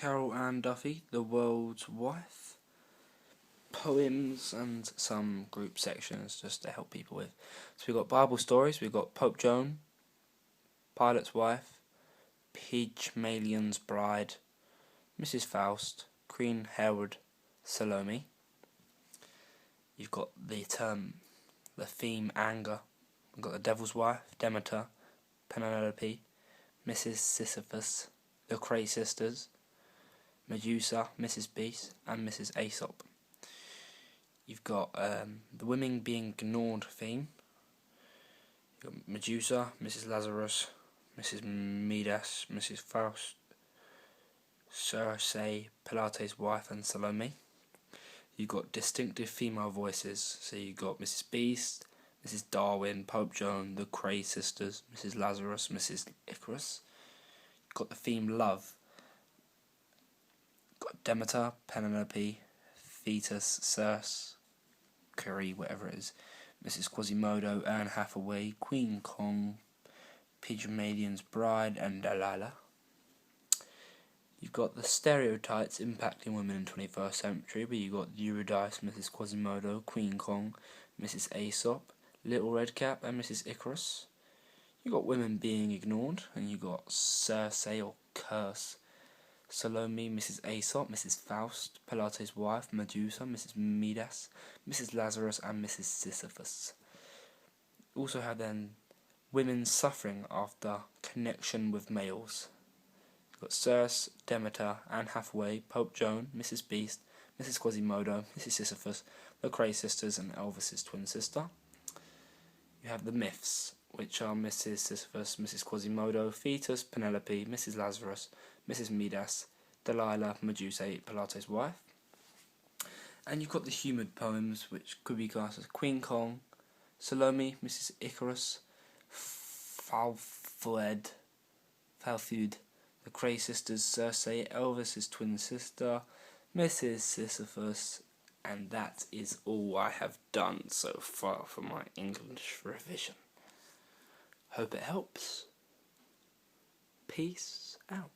Carol Ann Duffy, The World's Wife, poems and some group sections just to help people with. So we've got Bible stories, we've got Pope Joan, Pilate's Wife, Pygmalion's Bride, Mrs. Faust, Queen Herod, Salome. You've got the theme anger. We've got the Devil's Wife, Demeter, Penelope, Mrs. Sisyphus, the Cray Sisters, Medusa, Mrs. Beast, and Mrs. Aesop. You've got the women being ignored theme. You've got Medusa, Mrs. Lazarus, Mrs. Midas, Mrs. Faust, Circe, Pilate's Wife, and Salome. You've got distinctive female voices, so you've got Mrs. Beast, Mrs. Darwin, Pope Joan, the Cray Sisters, Mrs. Lazarus, Mrs. Icarus. You've got the theme love. You've got Demeter, Penelope, Thetis, Circe, Curie, whatever it is, Mrs. Quasimodo, Anne Hathaway, Queen Kong, Pygmalion's Bride, and Delilah. You've got the stereotypes impacting women in the 21st century, but you've got Eurydice, Mrs. Quasimodo, Queen Kong, Mrs. Aesop, Little Red Cap, and Mrs. Icarus. You've got women being ignored, and you've got Circe or Curse, Salome, Mrs. Aesop, Mrs. Faust, Pilate's Wife, Medusa, Mrs. Midas, Mrs. Lazarus, and Mrs. Sisyphus. Also have then women suffering after connection with males. You've got Circe, Demeter, Anne Hathaway, Pope Joan, Mrs. Beast, Mrs. Quasimodo, Mrs. Sisyphus, the Cray Sisters, and Elvis's twin sister. You have the myths, which are Mrs. Sisyphus, Mrs. Quasimodo, Thetis, Penelope, Mrs. Lazarus, Mrs. Midas, Delilah, Medusa, Pilate's Wife. And you've got the humoured poems, which could be classed as Queen Kong, Salome, Mrs. Icarus, Falfued, the Cray Sisters, Circe, Elvis's twin sister, Mrs. Sisyphus, and that is all I have done so far for my English revision. Hope it helps. Peace out.